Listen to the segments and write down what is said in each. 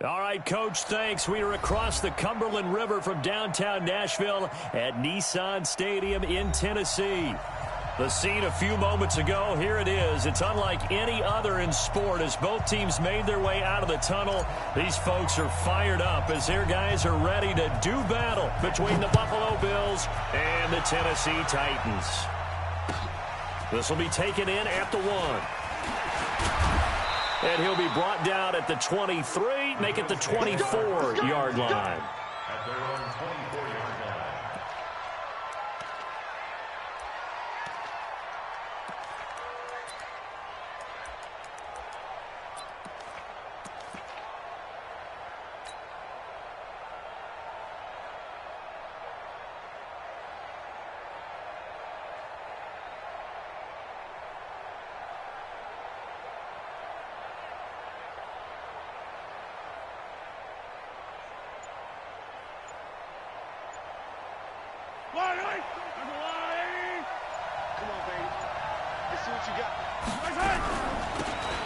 All right, Coach, thanks. We are across the Cumberland River from downtown Nashville at Nissan Stadium in Tennessee. The scene a few moments ago, here it is. It's unlike any other in sport as both teams made their way out of the tunnel. These folks are fired up as their guys are ready to do battle between the Buffalo Bills and the Tennessee Titans. This will be taken in at the 1. And he'll be brought down at the 23, make it the 24-yard line. At their own 24-yard line.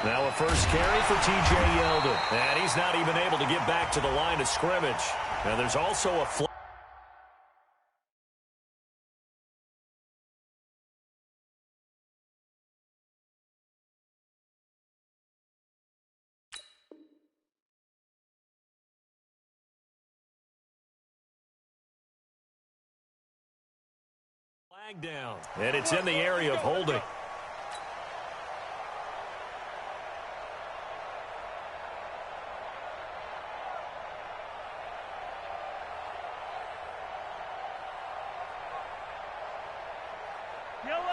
Now a first carry for T.J. Yeldon. And he's not even able to get back to the line of scrimmage. Now there's also a flag down. And it's in the area of holding.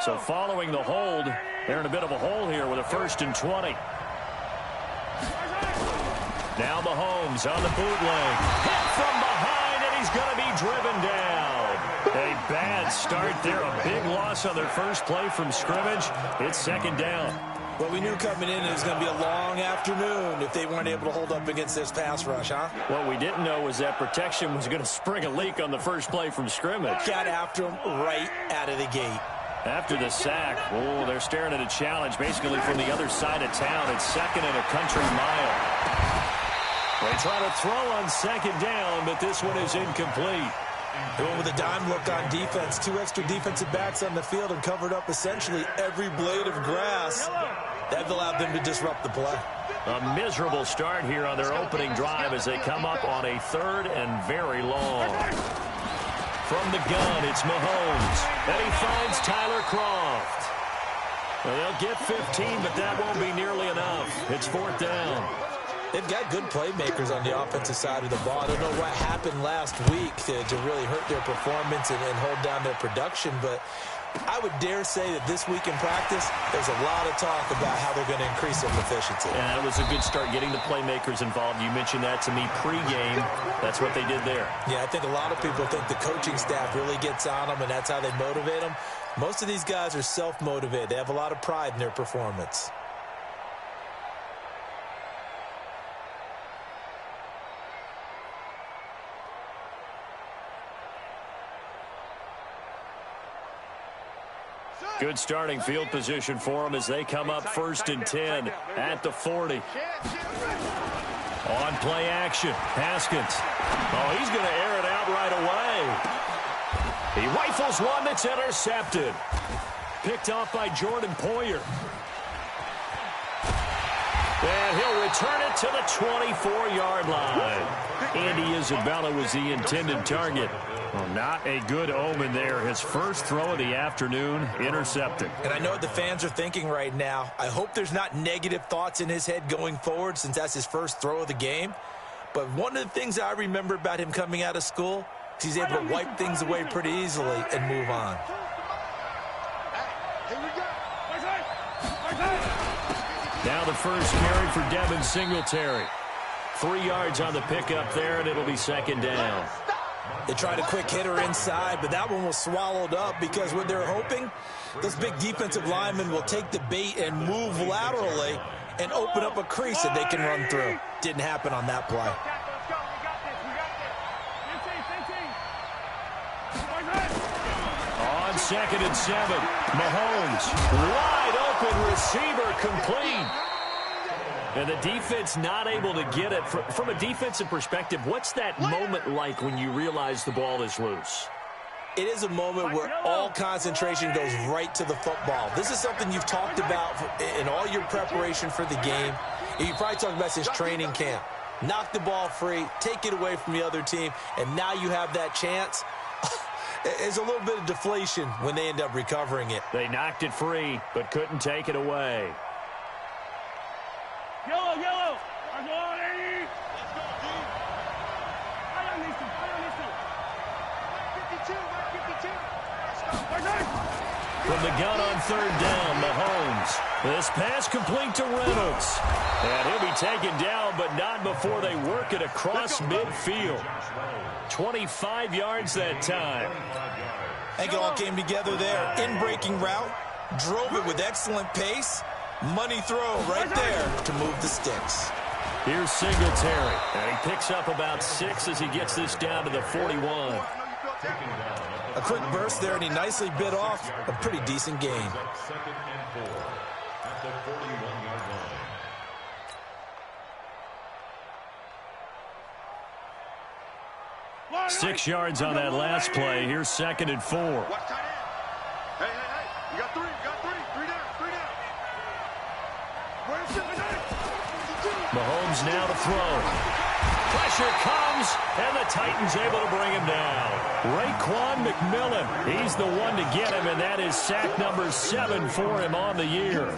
So following the hold, they're in a bit of a hole here with a 1st and 20. Now Mahomes on the bootleg. Hit from behind, and he's going to be driven down. A bad start there, a big loss on their first play from scrimmage. It's 2nd down. Well, we knew coming in it was going to be a long afternoon if they weren't able to hold up against this pass rush, huh? What we didn't know was that protection was going to spring a leak on the first play from scrimmage. Got after him right out of the gate. After the sack, oh, they're staring at a challenge basically from the other side of town. It's 2nd and a country mile. They try to throw on 2nd down, but this one is incomplete. Going with a dime look on defense. 2 extra defensive backs on the field and covered up essentially every blade of grass. That allowed them to disrupt the play. A miserable start here on their opening drive as they come up on a 3rd and very long. From the gun, it's Mahomes. And he finds Tyler Kroft. Well, they'll get 15, but that won't be nearly enough. It's 4th down. They've got good playmakers on the offensive side of the ball. I don't know what happened last week to really hurt their performance and hold down their production, but I would dare say that this week in practice, there's a lot of talk about how they're going to increase their proficiency. Yeah, it was a good start getting the playmakers involved. You mentioned that to me pregame. That's what they did there. Yeah, I think a lot of people think the coaching staff really gets on them, and that's how they motivate them. Most of these guys are self-motivated. They have a lot of pride in their performance. Good starting field position for them as they come up 1st and 10 at the 40. On play action, Haskins. Oh, he's going to air it out right away. He rifles one that's intercepted. Picked off by Jordan Poyer. And he'll return it to the 24-yard line. Andy Isabella was the intended target. Well, not a good omen there. His first throw of the afternoon, intercepted. And I know what the fans are thinking right now. I hope there's not negative thoughts in his head going forward since that's his first throw of the game. But one of the things I remember about him coming out of school is he's able to wipe things away pretty easily and move on. Now the first carry for Devin Singletary. 3 yards on the pickup there, and it'll be 2nd down. They tried a quick hitter inside, but that one was swallowed up because what they're hoping, those big defensive linemen will take the bait and move laterally and open up a crease that they can run through. Didn't happen on that play. On 2nd and 7, Mahomes, wide open receiver complete. And the defense not able to get it. From a defensive perspective, what's that moment like when you realize the ball is loose? It is a moment where all concentration goes right to the football. This is something you've talked about in all your preparation for the game. You probably talked about since training camp. Knock the ball free, take it away from the other team, and now you have that chance. There's a little bit of deflation when they end up recovering it. They knocked it free, but couldn't take it away. Yellow, yellow. Let's go, lady. Let's go, D. I on these two. 52, 52. Let's go. From the gun on third down, Mahomes. This pass complete to Reynolds. And he'll be taken down, but not before they work it across midfield. 25 yards that time. I think it all came together there. In-breaking route, drove it with excellent pace. Money throw right there to move the sticks. Here's Singletary, and he picks up about 6 as he gets this down to the 41. A quick burst there, and he nicely bit off a pretty decent gain. 2nd and 4 at the 41-yard line. 6 yards on that last play. Here's 2nd and 4. Watch tight end. Hey. You got 3. Three down. Where's it? Mahomes now to throw. Pressure comes, and the Titans able to bring him down. Raekwon McMillan, he's the one to get him, and that is sack number 7 for him on the year.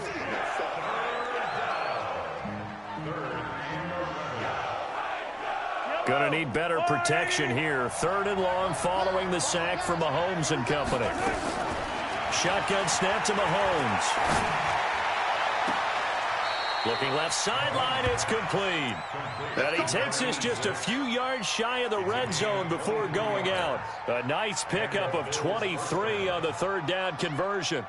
Going to need better protection here. 3rd and long following the sack from Mahomes and company. Shotgun snap to Mahomes. Looking left sideline, it's complete. And he takes this just a few yards shy of the red zone before going out. A nice pickup of 23 on the 3rd down conversion.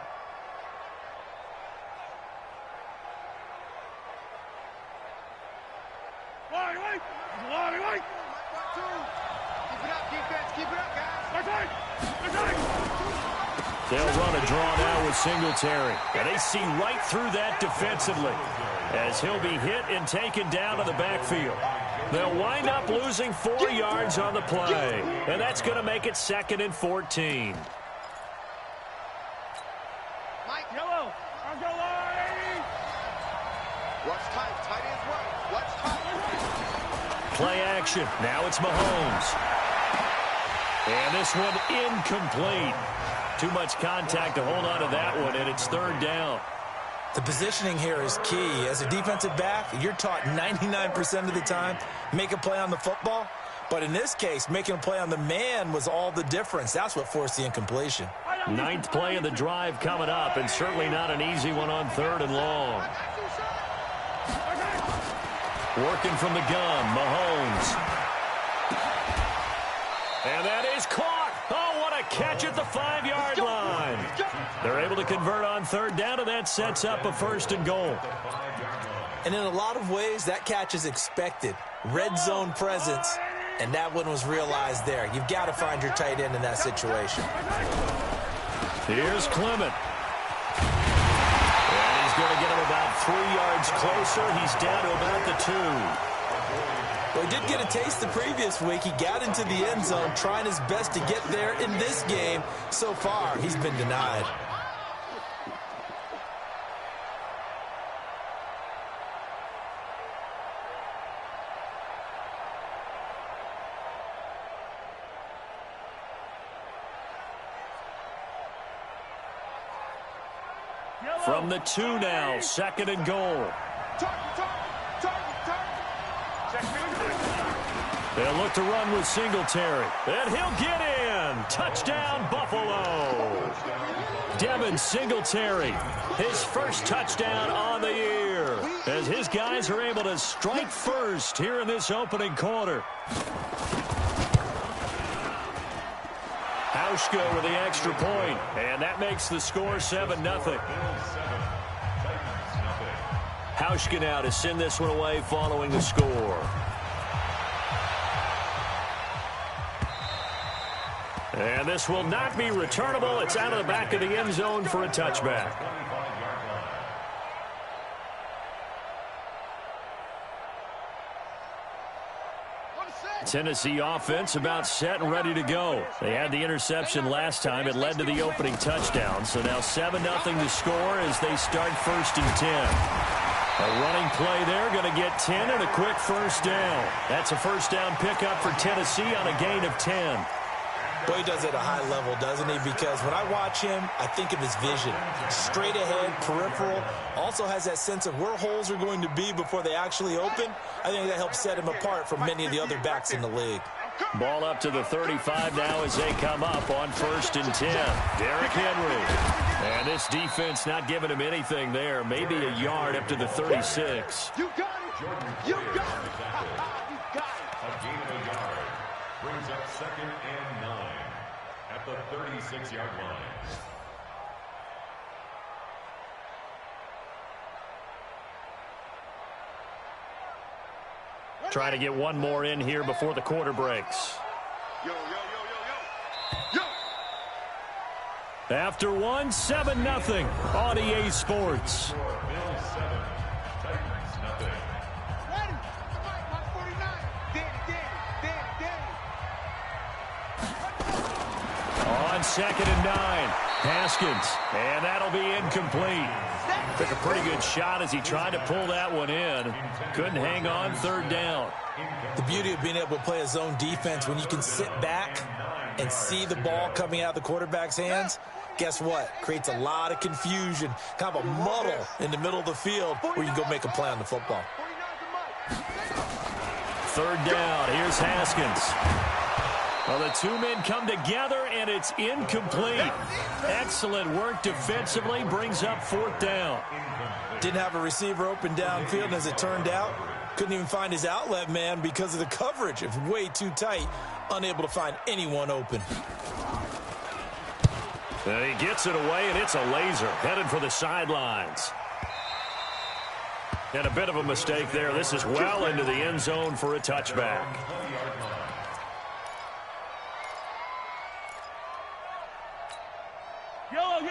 They'll run a draw now with Singletary. And they see right through that defensively as he'll be hit and taken down to the backfield. They'll wind up losing 4 yards on the play. And that's going to make it 2nd and 14. Mike, yellow. I'll go line. Watch tight. Tight ends right. Watch tight. Play action. Now it's Mahomes. And this one incomplete. Too much contact to hold on to that one, and it's 3rd down. The positioning here is key. As a defensive back, you're taught 99% of the time, make a play on the football. But in this case, making a play on the man was all the difference. That's what forced the incompletion. 9th play of the drive coming up, and certainly not an easy one on 3rd and long. Working from the gun, Mahomes. And that is caught. Oh, what a catch at the 5-yard line. They're able to convert on 3rd down, and that sets up a 1st and goal. And in a lot of ways, that catch is expected. Red zone presence, and that one was realized there. You've got to find your tight end in that situation. Here's Clement. And he's going to get him about 3 yards closer. He's down to about the 2. Well, he did get a taste the previous week. He got into the end zone, trying his best to get there in this game. So far, he's been denied. From the 2 now, 2nd and goal. They'll look to run with Singletary. And he'll get in. Touchdown, Buffalo. Devin Singletary, his first touchdown on the year, as his guys are able to strike first here in this opening quarter. Hauschka with the extra point, and that makes the score 7-0. Hauschka now to send this one away following the score. And this will not be returnable. It's out of the back of the end zone for a touchback. Tennessee offense about set and ready to go. They had the interception last time. It led to the opening touchdown. So now 7-0 to score as they start 1st and 10. A running play there, going to get 10 and a quick first down. That's a first down pickup for Tennessee on a gain of 10. Boy, he does it at a high level, doesn't he? Because when I watch him, I think of his vision. Straight ahead, peripheral. Also has that sense of where holes are going to be before they actually open. I think that helps set him apart from many of the other backs in the league. Ball up to the 35 now as they come up on 1st and 10. Derrick Henry. And this defense not giving him anything there. Maybe a yard up to the 36. You got it. You got it. You got it. A gain of a yard. Brings up 2nd and 9 at the 36-yard line. Trying to get one more in here before the quarter breaks. Yo, yo, yo, yo, yo. Yo. After one, 7-0 on EA Sports. Bills 7, Titans nothing. Ready? My 49. Danny. On 2nd and 9, Haskins, and that'll be incomplete. Took a pretty good shot as he tried to pull that one in. Couldn't hang on, 3rd down. The beauty of being able to play a zone defense when you can sit back and see the ball coming out of the quarterback's hands, guess what? Creates a lot of confusion, kind of a muddle in the middle of the field where you can go make a play on the football. 3rd down, here's Haskins. Well, the two men come together, and it's incomplete. Excellent work defensively, brings up 4th down. Didn't have a receiver open downfield, and as it turned out, couldn't even find his outlet man because of the coverage. It was way too tight, unable to find anyone open. And he gets it away, and it's a laser, headed for the sidelines. And a bit of a mistake there. This is well into the end zone for a touchback.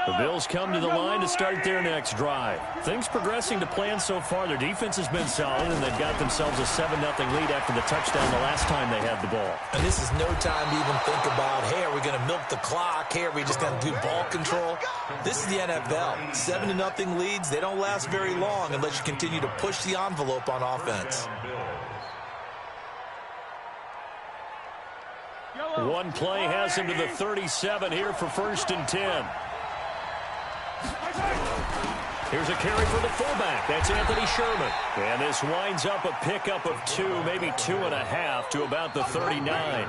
The Bills come to the line to start their next drive. Things progressing to plan so far. Their defense has been solid, and they've got themselves a 7-0 lead after the touchdown the last time they had the ball. And this is no time to even think about, hey, are we going to milk the clock? Hey, are we just going to do ball control? This is the NFL. 7-0 leads, they don't last very long unless you continue to push the envelope on offense. One play has him to the 37 here for 1st and 10. Here's a carry for the fullback. That's Anthony Sherman. And this winds up a pickup of 2, maybe 2.5 to about the 39.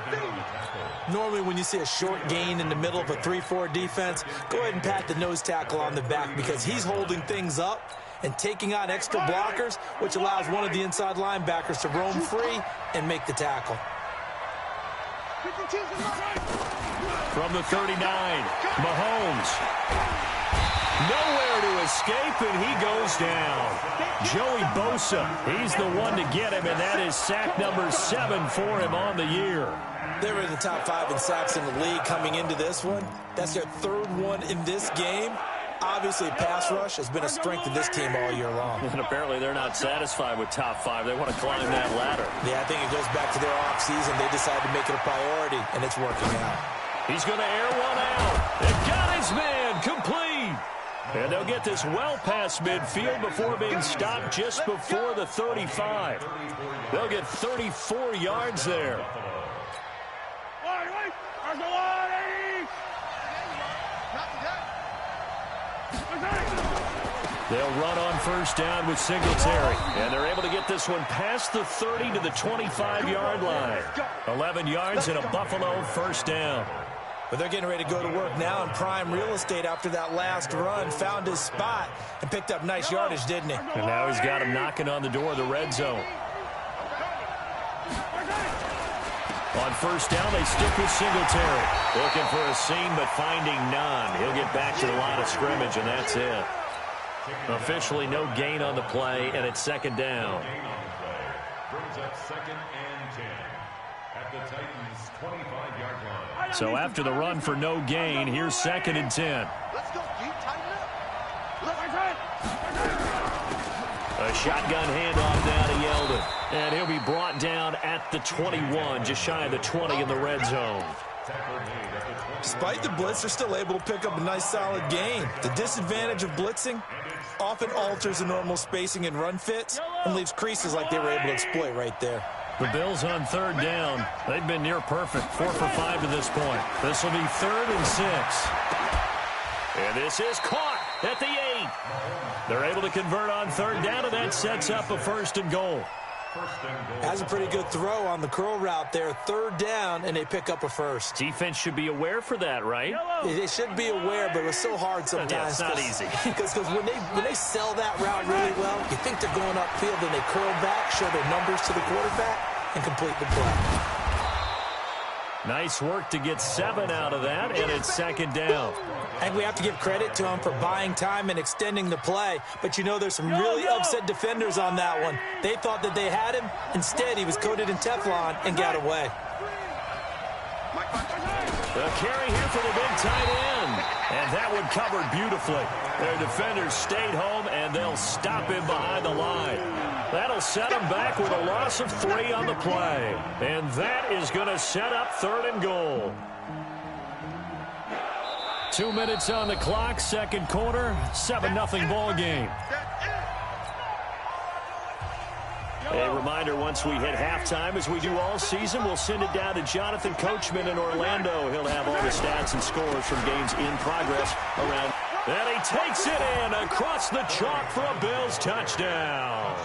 Normally when you see a short gain in the middle of a 3-4 defense, go ahead and pat the nose tackle on the back because he's holding things up and taking on extra blockers, which allows one of the inside linebackers to roam free and make the tackle. From the 39, Mahomes. Nowhere to escape, and he goes down. Joey Bosa, he's the one to get him, and that is sack number 7 for him on the year. They were in the top 5 in sacks in the league coming into this one. That's their 3rd one in this game. Obviously, pass rush has been a strength of this team all year long. And apparently they're not satisfied with top 5. They want to climb that ladder. Yeah, I think it goes back to their offseason. They decided to make it a priority, and it's working out. He's going to air one out. They got his man complete. And they'll get this well past midfield before being stopped just before the 35. They'll get 34 yards there. They'll run on 1st down with Singletary. And they're able to get this one past the 30 to the 25-yard line. 11 yards and a Buffalo 1st down. But they're getting ready to go to work now in prime real estate after that last run. Found his spot and picked up nice yardage, didn't he? And now he's got him knocking on the door of the red zone. On 1st down, they stick with Singletary. Looking for a seam, but finding none. He'll get back to the line of scrimmage, and that's it. Officially no gain on the play, and it's 2nd down. Brings up 2nd and 10 at the Titans' 25-yard line. So after the run for no gain, here's 2nd and 10. Let's go, Pete. Tighten up. A A shotgun handoff now to Yeldon. And he'll be brought down at the 21, just shy of the 20 in the red zone. Despite the blitz, they're still able to pick up a nice, solid gain. The disadvantage of blitzing often alters the normal spacing and run fits and leaves creases like they were able to exploit right there. The Bills on third down. They've been near perfect, 4 for 5 to this point. This will be 3rd and 6. And this is caught at the 8. They're able to convert on third down, and that sets up a 1st and goal. Has a pretty good throw on the curl route there. 3rd down, and they pick up a 1st. Defense should be aware for that, right? They should be aware, but it's so hard sometimes. Yeah, it's not easy. Because when they sell that route really well, you think they're going upfield, and they curl back, show their numbers to the quarterback, and complete the play. Nice work to get 7 out of that, and it's 2nd down. I think we have to give credit to him for buying time and extending the play. But you know there's some really upset defenders on that one. They thought that they had him. Instead, he was coated in Teflon and got away. The carry here for the big tight end. And that one covered beautifully. Their defenders stayed home, and they'll stop him behind the line. That'll set him back with a loss of 3 on the play. And that is going to set up 3rd and goal. 2 minutes on the clock, 2nd quarter, 7-0 ball game. A reminder, once we hit halftime, as we do all season, we'll send it down to Jonathan Coachman in Orlando. He'll have all the stats and scores from games in progress around. And he takes it in across the chalk for a Bills touchdown.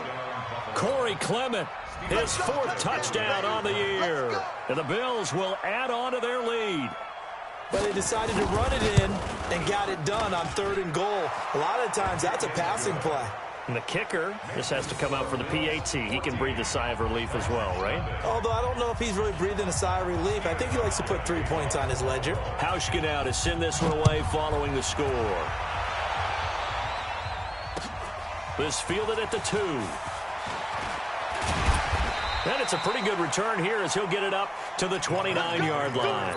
Corey Clement, his 4th touchdown on the year. And the Bills will add on to their lead. But they decided to run it in and got it done on 3rd and goal. A lot of times that's a passing play. And the kicker just has to come out for the PAT. He can breathe a sigh of relief as well, right? Although I don't know if he's really breathing a sigh of relief. I think he likes to put 3 points on his ledger. Hauschka now to send this one away following the score. This fielded at the 2. And it's a pretty good return here as he'll get it up to the 29-yard line.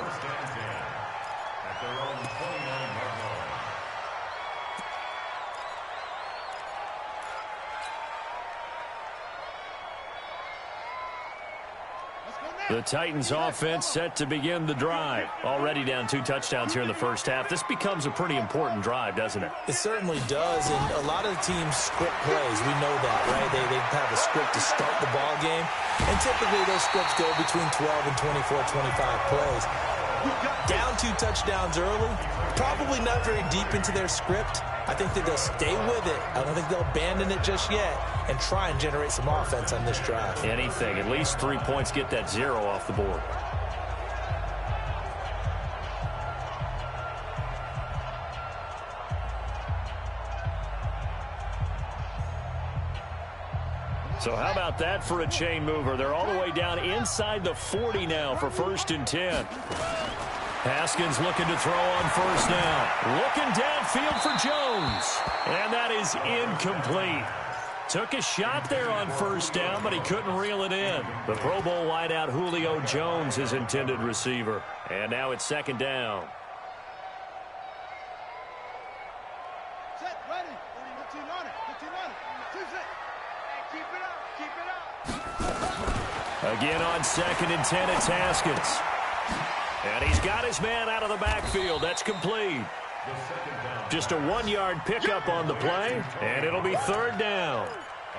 The Titans offense set to begin the drive. Already down 2 touchdowns here in the first half. This becomes a pretty important drive, doesn't it? It certainly does, and a lot of the teams script plays. We know that, right? They have a script to start the ball game, and typically those scripts go between 12 and 24, 25 plays. Down 2 touchdowns early, probably not very deep into their script. I think that they'll stay with it. I don't think they'll abandon it just yet and try and generate some offense on this drive. Anything. At least 3 points, get that 0 off the board. So how about that for a chain mover? They're all the way down inside the 40 now for 1st and 10. Haskins looking to throw on 1st down. Looking downfield for Jones. And that is incomplete. Took a shot there on 1st down, but he couldn't reel it in. The Pro Bowl wideout Julio Jones, his intended receiver. And now it's 2nd down. Set, ready. 15 on it. 15 on it. 2 set. Keep it up. Keep it up. Again on 2nd and 10, it's Haskins. And he's got his man out of the backfield. That's complete. Just a 1-yard pickup on the play, and it'll be 3rd down.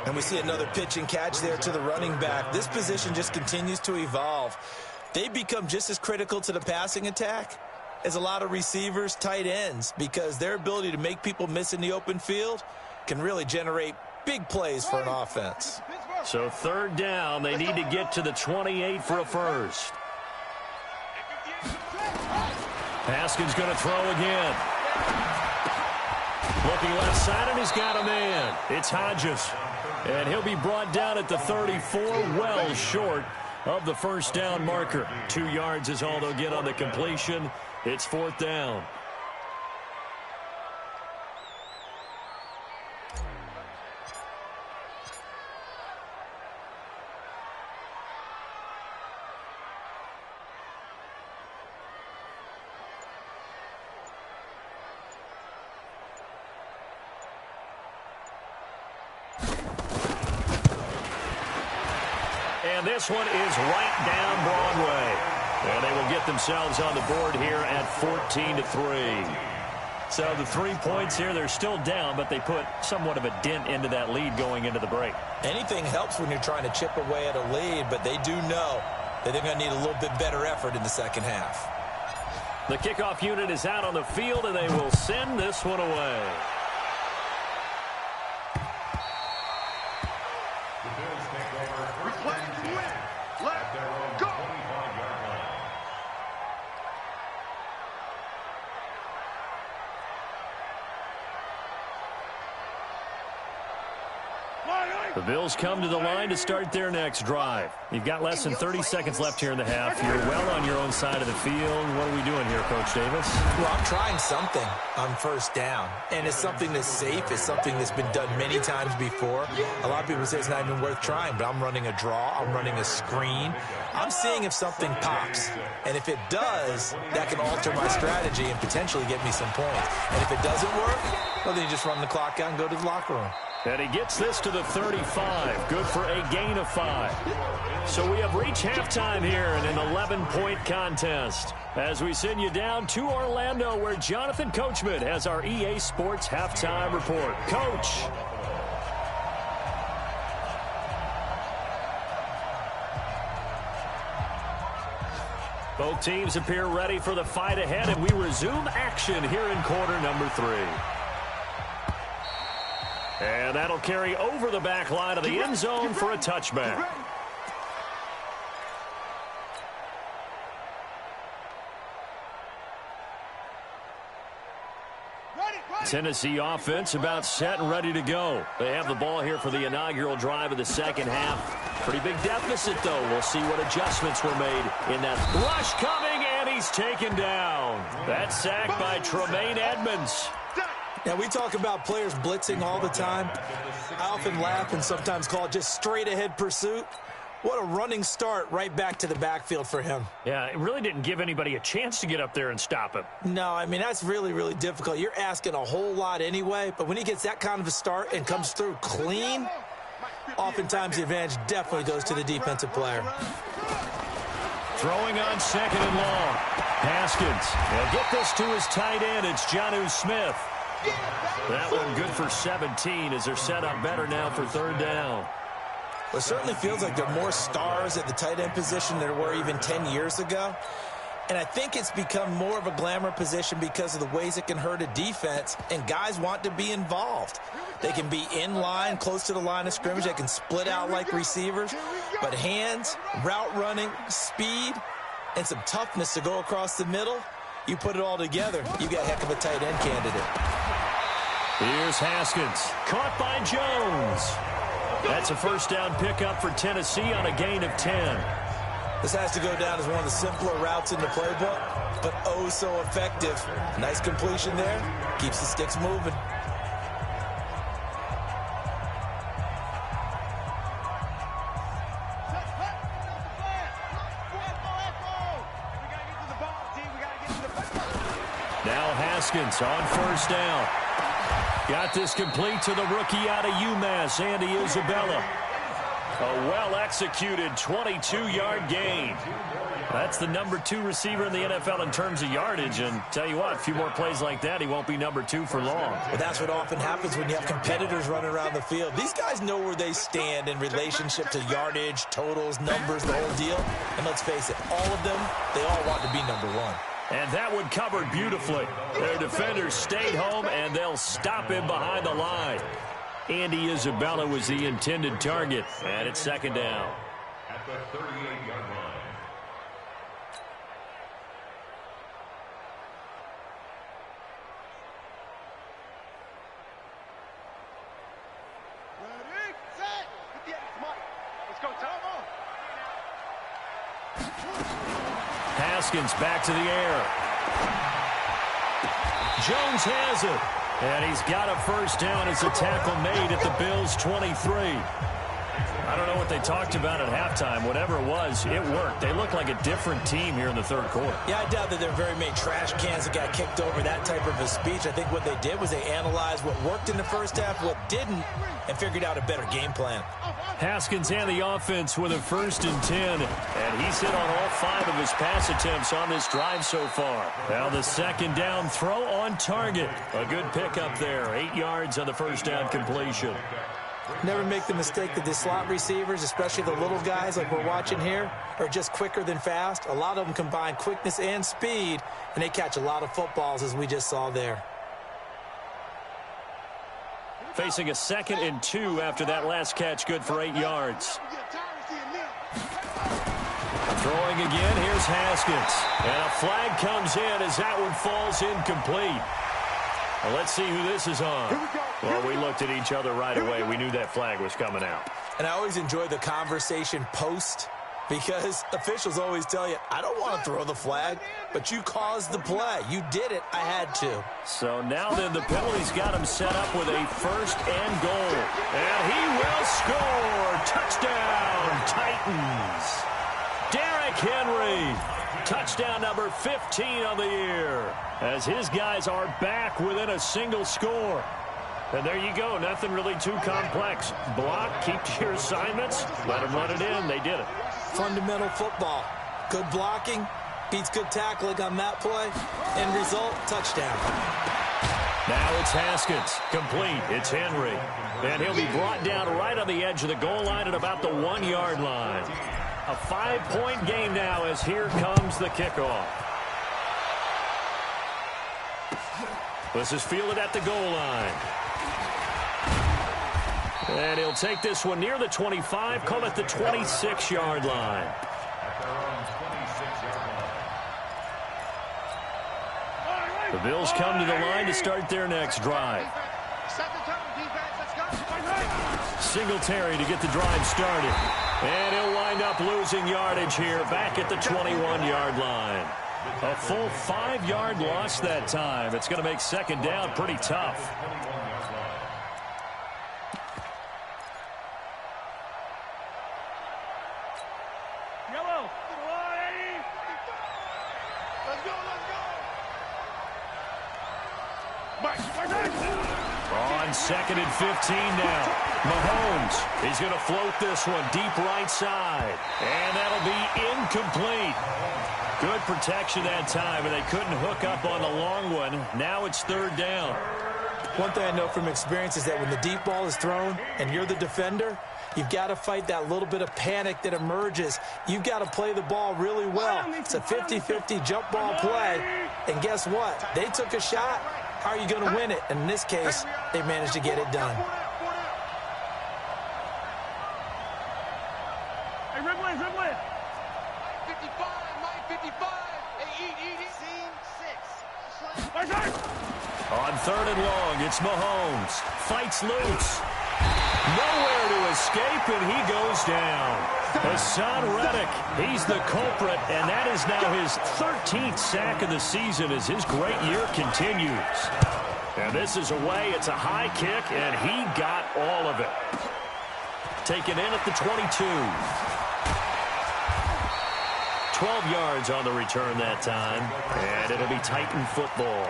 And we see another pitch and catch there to the running back. This position just continues to evolve. They become just as critical to the passing attack as a lot of receivers, tight ends, because their ability to make people miss in the open field can really generate big plays for an offense. So 3rd down, they need to get to the 28 for a 1st. Haskins going to throw again. Looking left side, and he's got a man. It's Hodges. And he'll be brought down at the 34, well short of the 1st down marker. 2 yards is all they'll get on the completion. It's 4th down. And this one is right down Broadway. And they will get themselves on the board here at 14-3. So the 3 points here, they're still down, but they put somewhat of a dent into that lead going into the break. Anything helps when you're trying to chip away at a lead, but they do know that they're going to need a little bit better effort in the second half. The kickoff unit is out on the field, and they will send this one away. The Bills take over first and 10 at their own 25-yard line. The Bills come to the line to start their next drive. You've got less than 30 seconds left here in the half. You're well on your own side of the field. What are we doing here, Coach Davis? Well, I'm trying something on first down, and it's something that's safe. It's something that's been done many times before. A lot of people say it's not even worth trying, but I'm running a draw. I'm running a screen. I'm seeing if something pops, and if it does, that can alter my strategy and potentially get me some points. And if it doesn't work, well, then you just run the clock out and go to the locker room. And he gets this to the 35. Good for a gain of 5. So we have reached halftime here in an 11-point contest. As we send you down to Orlando, where Jonathan Coachman has our EA Sports halftime report. Coach. Both teams appear ready for the fight ahead, and we resume action here in quarter number 3. And that'll carry over the back line of the end zone for a touchback. Tennessee offense about set and ready to go. They have the ball here for the inaugural drive of the second half. Pretty big deficit, though. We'll see what adjustments were made in that rush coming, and he's taken down. That sack by Tremaine Edmonds. Now, we talk about players blitzing all the time. I often laugh and sometimes call it just straight-ahead pursuit. What a running start right back to the backfield for him. Yeah, it really didn't give anybody a chance to get up there and stop him. No, I mean, that's really, really difficult. You're asking a whole lot anyway, but when he gets that kind of a start and comes through clean, oftentimes the advantage definitely goes to the defensive player. Throwing on second and long. Haskins. He'll get this to his tight end. It's Jonnu Smith. That one good for 17 as they're set up better now for third down. Well, it certainly feels like there are more stars at the tight end position than there were even 10 years ago. And I think it's become more of a glamour position because of the ways it can hurt a defense, and guys want to be involved. They can be in line, close to the line of scrimmage. They can split out like receivers. But hands, route running, speed, and some toughness to go across the middle, you put it all together, you got a heck of a tight end candidate. Here's Haskins. Caught by Jones. That's a first down pickup for Tennessee on a gain of 10. This has to go down as one of the simpler routes in the playbook, but oh so effective. Nice completion there. Keeps the sticks moving. Now Haskins on first down. Got this complete to the rookie out of UMass, Andy Isabella. A well-executed 22-yard gain. That's the number 2 receiver in the NFL in terms of yardage. And tell you what, a few more plays like that, he won't be number 2 for long. Well, that's what often happens when you have competitors running around the field. These guys know where they stand in relationship to yardage, totals, numbers, the whole deal. And let's face it, all of them, they all want to be number 1. And that one covered beautifully. Their defenders stayed home, and they'll stop him behind the line. Andy Isabella was the intended target, and it's second down. At the 38-yard line. Ready, set, get the X, Mike. Let's go, time on. Haskins back to the air. Jones has it. And he's got a first down as a tackle made at the Bills' 23. I don't know what they talked about at halftime. Whatever it was, it worked. They look like a different team here in the third quarter. Yeah, I doubt that there are very many trash cans that got kicked over that type of a speech. I think what they did was they analyzed what worked in the first half, what didn't, and figured out a better game plan. Haskins and the offense with a 1st and 10. And he's hit on all 5 of his pass attempts on this drive so far. Now the 2nd down throw on target. A good pickup there. 8 yards on the 1st down completion. Never make the mistake that the slot receivers, especially the little guys like we're watching here, are just quicker than fast. A lot of them combine quickness and speed, and they catch a lot of footballs, as we just saw there. Facing a 2nd and 2 after that last catch, good for 8 yards. Throwing again, here's Haskins. And a flag comes in as that one falls incomplete. Well, let's see who this is on. Well, we looked at each other right away. We knew that flag was coming out. And I always enjoy the conversation post, because officials always tell you, I don't want to throw the flag, but you caused the play. You did it. I had to. So now then the penalty's got him set up with a 1st and goal. And he will score. Touchdown, Titans. Derrick Henry. Touchdown number 15 of the year, as his guys are back within a single score. And there you go. Nothing really too complex. Block, keep to your assignments, let them run it in. They did it. Fundamental football. Good blocking beats good tackling on that play. End result, touchdown. Now it's Haskins. Complete. It's Henry. And he'll be brought down right on the edge of the goal line at about the 1-yard line. A 5-point game now as here comes the kickoff. This is fielded at the goal line. And he'll take this one near the 25, call it the 26-yard line. The Bills come to the line to start their next drive. Singletary to get the drive started. And he'll wind up losing yardage here back at the 21-yard line. A full 5-yard loss that time. It's going to make 2nd down pretty tough. Yellow. Let's go, On 2nd and 15 now. Mahomes, he's going to float this one deep right side. And that'll be incomplete. Good protection that time, and they couldn't hook up on the long one. Now it's 3rd down. One thing I know from experience is that when the deep ball is thrown and you're the defender, you've got to fight that little bit of panic that emerges. You've got to play the ball really well. It's a 50-50 jump ball play. And guess what? They took a shot. How are you going to win it? And in this case, they managed to get it done. Hey, Ridley. 55, Mike, 55. Hey, eat. Scene 6. On 3rd and long, it's Mahomes. Fights loose. Nowhere to escape, and he goes down. Hassan Reddick, he's the culprit, and that is now his 13th sack of the season as his great year continues. And this is away. It's a high kick, and he got all of it. Taken in at the 22. 12 yards on the return that time, and it'll be Titan football.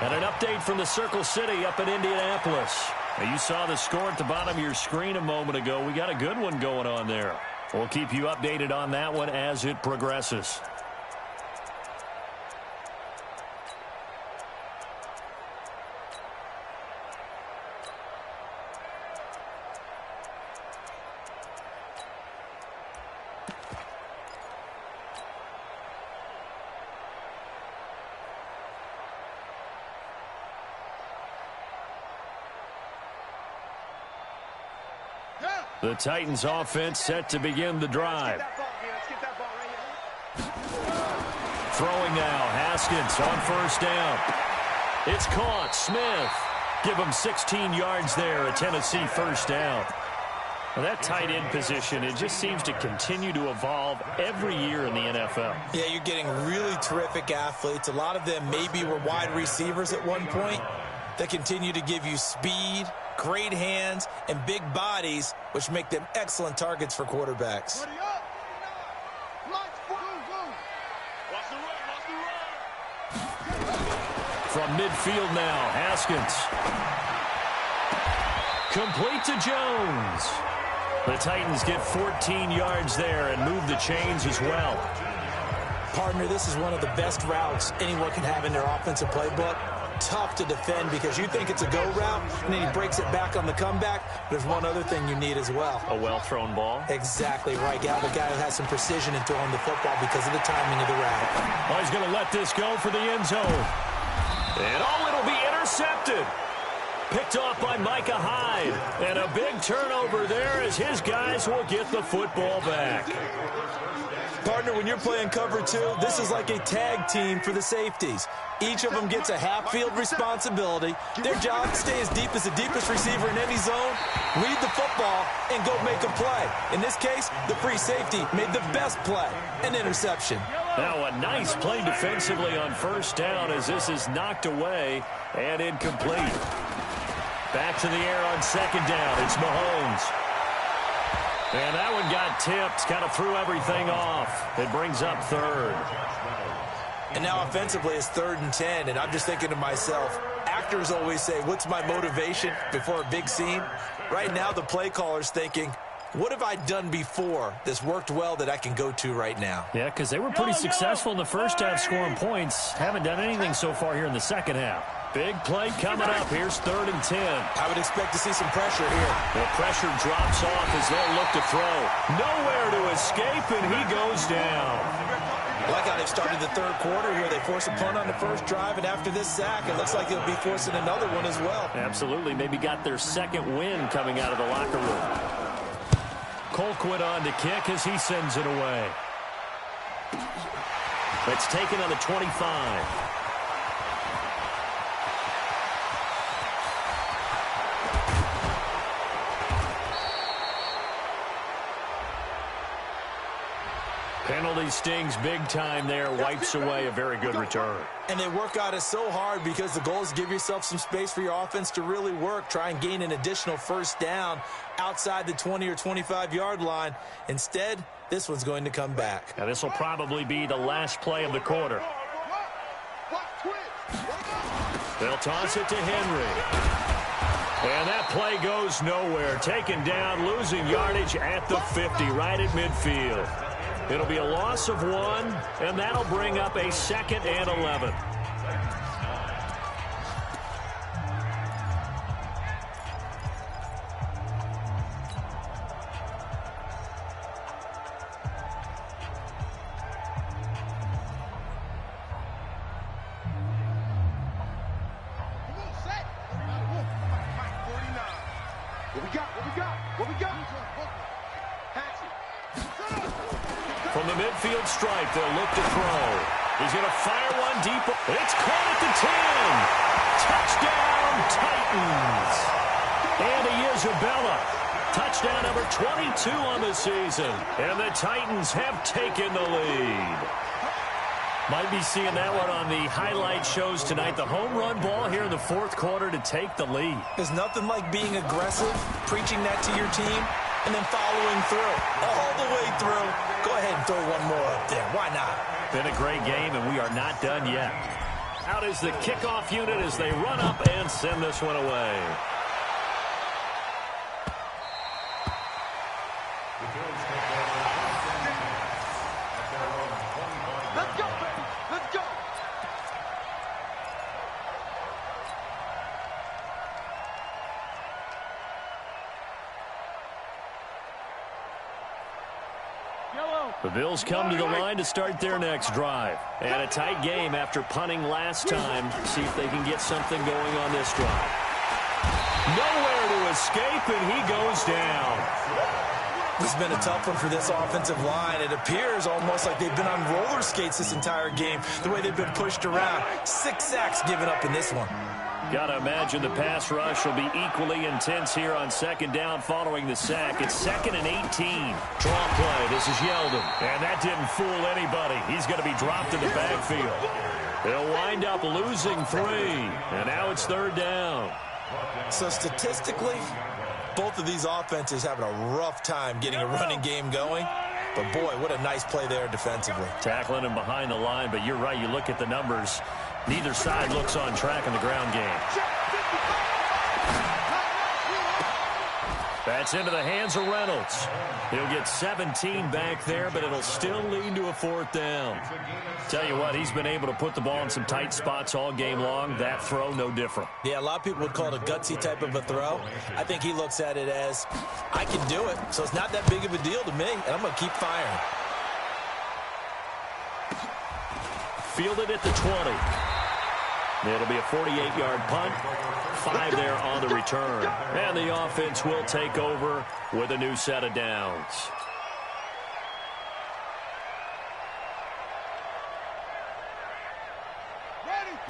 And an update from the Circle City up in Indianapolis. Now, you saw the score at the bottom of your screen a moment ago. We got a good one going on there. We'll keep you updated on that one as it progresses. The Titans offense set to begin the drive. Throwing now, Haskins on 1st down. It's caught, Smith. Give him 16 yards there, a Tennessee 1st down. Well, that tight end position, it just seems to continue to evolve every year in the NFL. Yeah, you're getting really terrific athletes. A lot of them maybe were wide receivers at one point that continue to give you speed, great hands, and big bodies, which make them excellent targets for quarterbacks. Ready up. Launch, go, go. Watch the run, watch the run. From midfield now, Haskins. Complete to Jones. The Titans get 14 yards there and move the chains as well. Partner, this is one of the best routes anyone can have in their offensive playbook. Tough to defend because you think it's a go route, and then he breaks it back on the comeback. There's one other thing you need as well. A well-thrown ball? Exactly right. Got a guy who has some precision in throwing the football because of the timing of the route. Oh, he's going to let this go for the end zone. And it'll be intercepted. Picked off by Micah Hyde. And a big turnover there as his guys will get the football back. Partner, when you're playing cover two, this is like a tag team for the safeties. Each of them gets a half-field responsibility. Their job, stay as deep as the deepest receiver in any zone, read the football, and go make a play. In this case, the free safety made the best play, an interception. Now a nice play defensively on first down as this is knocked away and incomplete. Back to the air on second down. It's Mahomes. And that one got tipped, kind of threw everything off. It brings up third. And now offensively it's 3rd and 10, and I'm just thinking to myself, actors always say, what's my motivation before a big scene? Right now the play caller's thinking, what have I done before that's worked well that I can go to right now? Yeah, because they were pretty successful in the first half scoring points. Haven't done anything so far here in the second half. Big play coming up. Here's 3rd and 10. I would expect to see some pressure here. The pressure drops off as they'll look to throw. Nowhere to escape, and he goes down. I like how they've started the 3rd quarter here. They force a punt on the first drive, and after this sack, it looks like they'll be forcing another one as well. Absolutely. Maybe got their second win coming out of the locker room. Colquitt on to kick as he sends it away. It's taken on the 25. Penalty stings big time there, wipes away a very good return. And they work out it so hard because the goal is give yourself some space for your offense to really work, try and gain an additional first down outside the 20 or 25-yard line. Instead, this one's going to come back. Now this will probably be the last play of the quarter. They'll toss it to Henry. And that play goes nowhere. Taken down, losing yardage at the 50, right at midfield. It'll be a loss of 1, and that'll bring up a 2nd and 11. From the midfield stripe, they'll look to throw. He's going to fire one deep. It's caught at the 10. Touchdown, Titans. Andy Isabella. Touchdown number 22 on the season. And the Titans have taken the lead. Might be seeing that one on the highlight shows tonight. The home run ball here in the 4th quarter to take the lead. There's nothing like being aggressive, preaching that to your team, and then following through, all the way through. Go ahead and throw one more up there. Why not? Been a great game, and we are not done yet. Out is the kickoff unit as they run up and send this one away. Let's go, baby. Let's go. The Bills come to the line to start their next drive. And a tight game after punting last time. See if they can get something going on this drive. Nowhere to escape, and he goes down. This has been a tough one for this offensive line. It appears almost like they've been on roller skates this entire game, the way they've been pushed around. 6 sacks given up in this one. Gotta imagine the pass rush will be equally intense here on second down following the sack. It's 2nd and 18. Draw play. This is Yeldon. And that didn't fool anybody. He's going to be dropped in the backfield. They'll wind up losing 3. And now it's 3rd down. So statistically, both of these offenses having a rough time getting a running game going. But, boy, what a nice play there defensively. Tackling him behind the line, but you're right. You look at the numbers. Neither side looks on track in the ground game. That's into the hands of Reynolds. He'll get 17 back there, but it'll still lead to a 4th down. Tell you what, he's been able to put the ball in some tight spots all game long. That throw, no different. Yeah, a lot of people would call it a gutsy type of a throw. I think he looks at it as, I can do it, so it's not that big of a deal to me, and I'm going to keep firing. Fielded at the 20. It'll be a 48-yard punt. 5 there on the return. And the offense will take over with a new set of downs.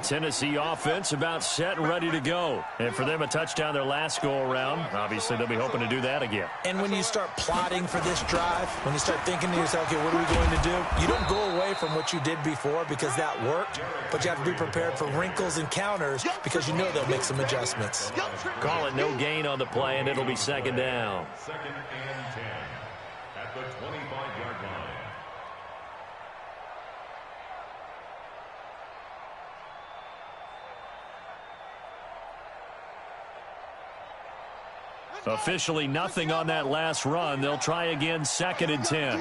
Tennessee offense about set and ready to go. And for them, a touchdown their last go-around. Obviously, they'll be hoping to do that again. And when you start plotting for this drive, when you start thinking to yourself, okay, what are we going to do? You don't go away from what you did before because that worked, but you have to be prepared for wrinkles and counters because you know they'll make some adjustments. Call it no gain on the play, and it'll be 2nd down. 2nd and 10 at the 25-yard line. Officially nothing on that last run. They'll try again, 2nd and 10.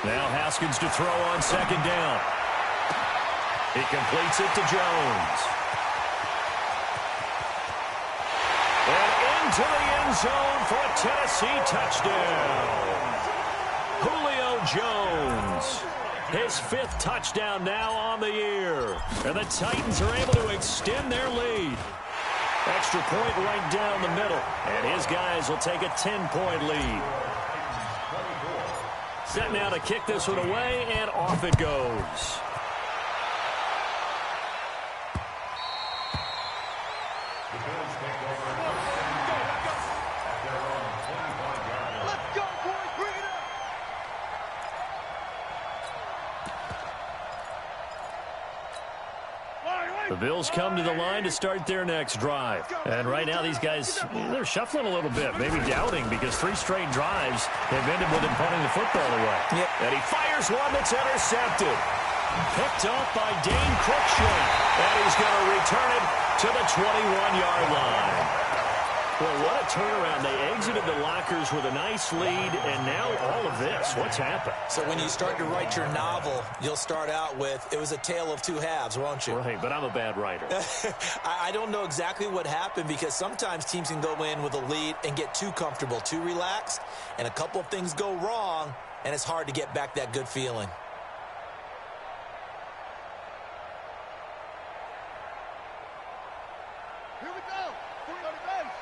Now Haskins to throw on 2nd down. He completes it to Jones. And into the end zone for a Tennessee touchdown. Julio Jones. His 5th touchdown now on the year. And the Titans are able to extend their lead. Extra point right down the middle. And his guys will take a 10-point lead. Set now to kick this one away, and off it goes. The Bills come to the line to start their next drive. And right now these guys, they're shuffling a little bit, maybe doubting, because 3 straight drives have ended with him punting the football away. Yep. And he fires one that's intercepted. Picked off by Dane Cruikshank. And he's going to return it to the 21-yard line. Well, what a turnaround. They exited the lockers with a nice lead, and now all of this. What's happened? So when you start to write your novel, you'll start out with, it was a tale of 2 halves, won't you? Right, but I'm a bad writer. I don't know exactly what happened, because sometimes teams can go in with a lead and get too comfortable, too relaxed, and a couple of things go wrong, and it's hard to get back that good feeling. Here we go. On the base.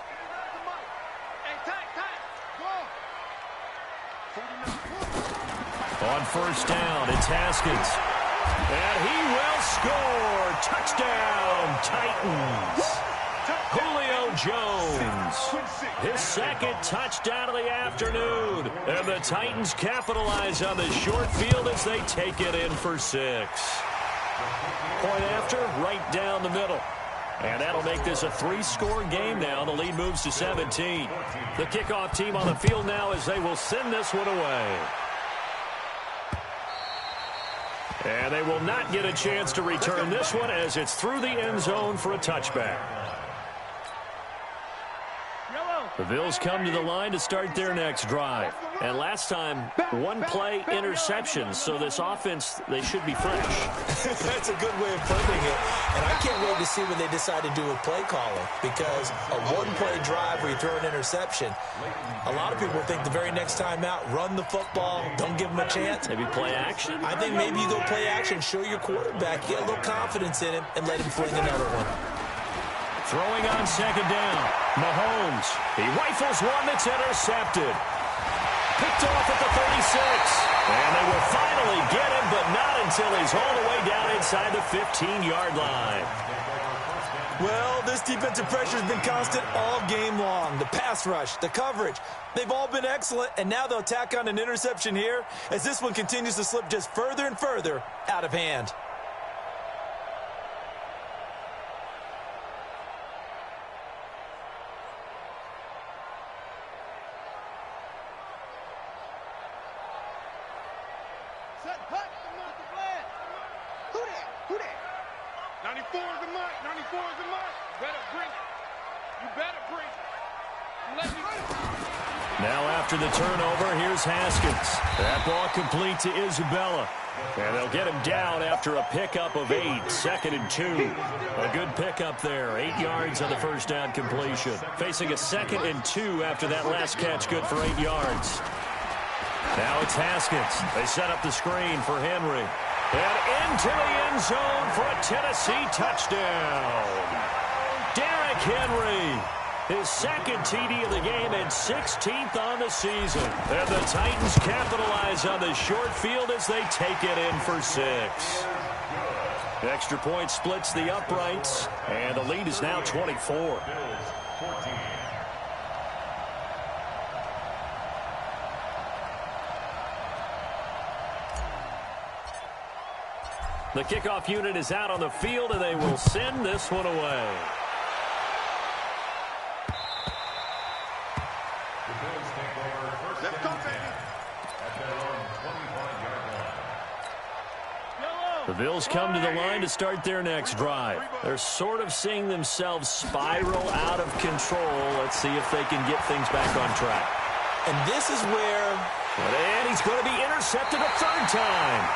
On 1st down, it's Haskins. And he will score. Touchdown, Titans. Julio Jones. His 2nd touchdown of the afternoon. And the Titans capitalize on the short field as they take it in for 6. Point after, right down the middle. And that'll make this a 3-score game now. The lead moves to 17. The kickoff team on the field now as they will send this one away. And they will not get a chance to return this one as it's through the end zone for a touchback. The Bills come to the line to start their next drive. And last time, 1-play interception. So this offense, they should be fresh. That's a good way of putting it. And I can't wait to see what they decide to do with play calling. Because a 1-play drive where you throw an interception, a lot of people think the very next time out, run the football, don't give them a chance. Maybe play action? I think maybe you go play action, show your quarterback, get a little confidence in him, and let him fling another one. Throwing on 2nd down. Mahomes. He rifles one that's intercepted. Picked off at the 36. And they will finally get him, but not until he's all the way down inside the 15-yard line. Well, this defensive pressure has been constant all game long. The pass rush, the coverage, they've all been excellent, and now they'll tack on an interception here as this one continues to slip just further and further out of hand. Set, hut. Who that? Who that? 94 is the mark. 94 is the mark. Better bring it. You better bring it. Let me bring it. Now after the turnover, here's Haskins. That ball complete to Isabella. And they'll get him down after a pickup of 8, 2nd and 2. A good pickup there, 8 yards on the first down completion. Facing a 2nd and 2 after that last catch, good for 8 yards. Now it's Haskins. They set up the screen for Henry. And into the end zone for a Tennessee touchdown. Derrick Henry. His 2nd TD of the game and 16th on the season. And the Titans capitalize on the short field as they take it in for 6. Extra point splits the uprights, and the lead is now 24. The kickoff unit is out on the field, and they will send this one away. The Bills come to the line to start their next drive. They're sort of seeing themselves spiral out of control. Let's see if they can get things back on track. And this is where... And he's going to be intercepted a 3rd time.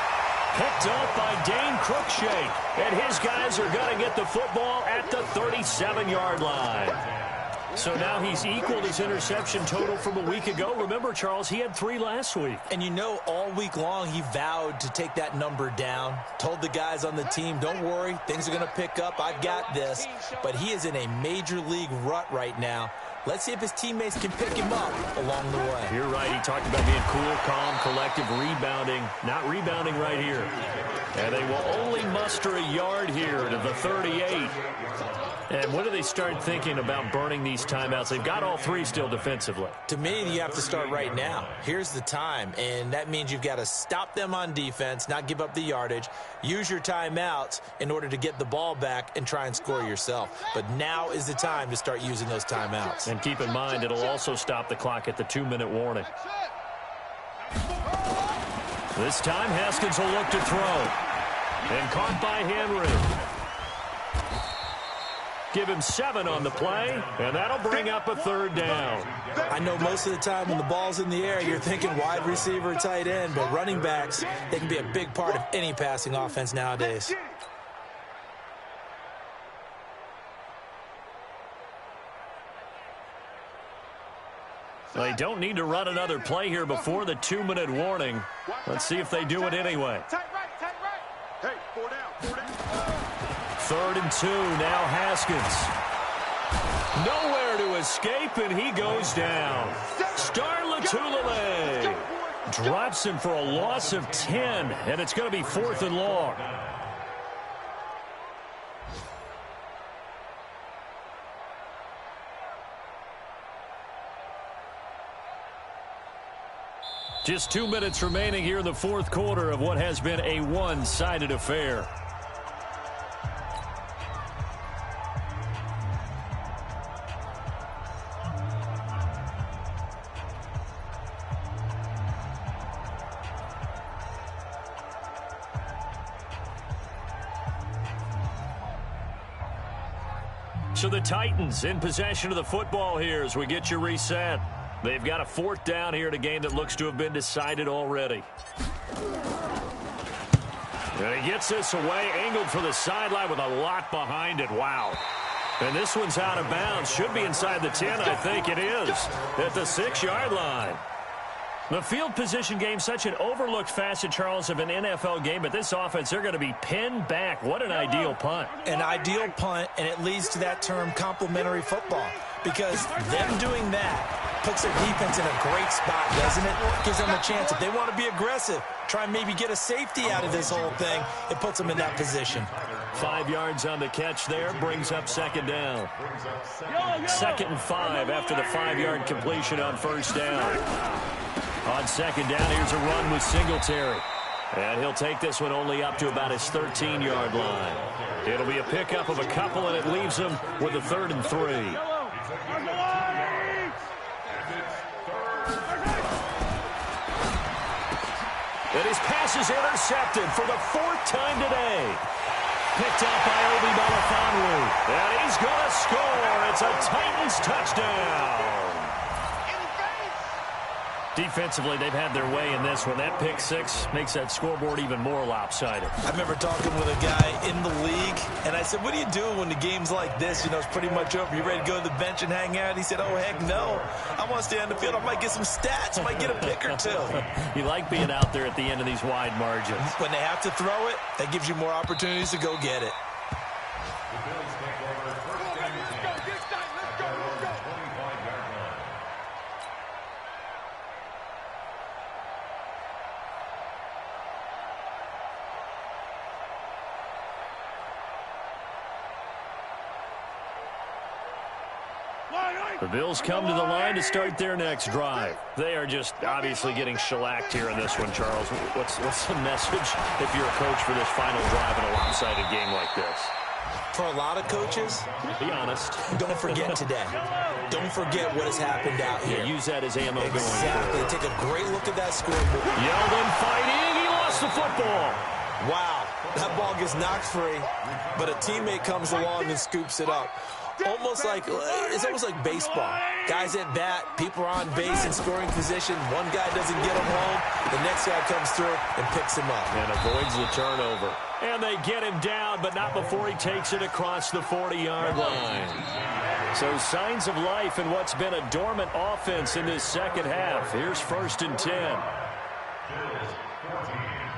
Picked off by Dane Cruikshank. And his guys are going to get the football at the 37-yard line. So now he's equaled his interception total from a week ago. Remember, Charles, he had 3 last week. And you know, all week long he vowed to take that number down. Told the guys on the team, don't worry, things are going to pick up. I've got this. But he is in a major league rut right now. Let's see if his teammates can pick him up along the way. You're right. He talked about being cool, calm, collective, rebounding. Not rebounding right here. And they will only muster a yard here to the 38. And when do they start thinking about burning these timeouts? They've got all 3 still defensively. To me, you have to start right now. Here's the time, and that means you've got to stop them on defense, not give up the yardage, use your timeouts in order to get the ball back and try and score yourself. But now is the time to start using those timeouts. And keep in mind, it'll also stop the clock at the 2-minute warning. This time, Haskins will look to throw. And caught by Henry. Give him 7 on the play, and that'll bring up a 3rd down. I know most of the time when the ball's in the air, you're thinking wide receiver, tight end, but running backs, they can be a big part of any passing offense nowadays. They don't need to run another play here before the 2-minute warning. Let's see if they do it anyway. Tight right. Hey, 4 down. 3rd and 2, now Haskins. Nowhere to escape, and he goes down. Star Latulele drops him for a loss of 10, and it's going to be 4th and long. Just 2 minutes remaining here in the 4th quarter of what has been a one-sided affair. So the Titans in possession of the football here as we get you reset. They've got a 4th down here in a game that looks to have been decided already. And he gets this away, angled for the sideline with a lot behind it. Wow. And this one's out of bounds. Should be inside the 10, I think it is. At the 6-yard line. The field position game, such an overlooked facet, Charles, of an NFL game. But this offense, they're going to be pinned back. What an ideal punt. An ideal punt, and it leads to that term complementary football. Because them doing that puts their defense in a great spot, doesn't it? Gives them a chance. If they want to be aggressive, try and maybe get a safety out of this whole thing, it puts them in that position. 5 yards on the catch there, brings up 2nd down. 2nd and 5 after the 5-yard completion on 1st down. On 2nd down, here's a run with Singletary. And he'll take this one only up to about his 13-yard line. It'll be a pickup of a couple, and it leaves him with a 3rd and 3. And his pass is intercepted for the 4th time today. Picked up by Obi Melifonwu. And he's going to score. It's a Titans touchdown. Defensively, they've had their way in this one. That pick six makes that scoreboard even more lopsided. I remember talking with a guy in the league, and I said, what do you do when the game's like this? You know, it's pretty much over. You ready to go to the bench and hang out? He said, oh, heck no. I want to stay on the field. I might get some stats. I might get a pick or two. You like being out there at the end of these wide margins. When they have to throw it, that gives you more opportunities to go get it. The Bills take over first and 10. Let's go. 25-yard line. The Bills come to the line to start their next drive. They are just obviously getting shellacked here in this one, Charles. What's the message if you're a coach for this final drive in a lopsided game like this? For a lot of coaches, be honest. Don't forget today. Don't forget what has happened out here. Yeah, use that as ammo going forward. Exactly. Take a great look at that scoreboard. Yeldon fighting. He lost the football. Wow. That ball gets knocked free, but a teammate comes along and scoops it up. It's almost like baseball. Guys at bat, people are on base in scoring position. One guy doesn't get him home. The next guy comes through and picks him up. And avoids the turnover. And they get him down, but not before he takes it across the 40-yard line. So signs of life in what's been a dormant offense in this second half. Here's 1st and 10. Bills 14.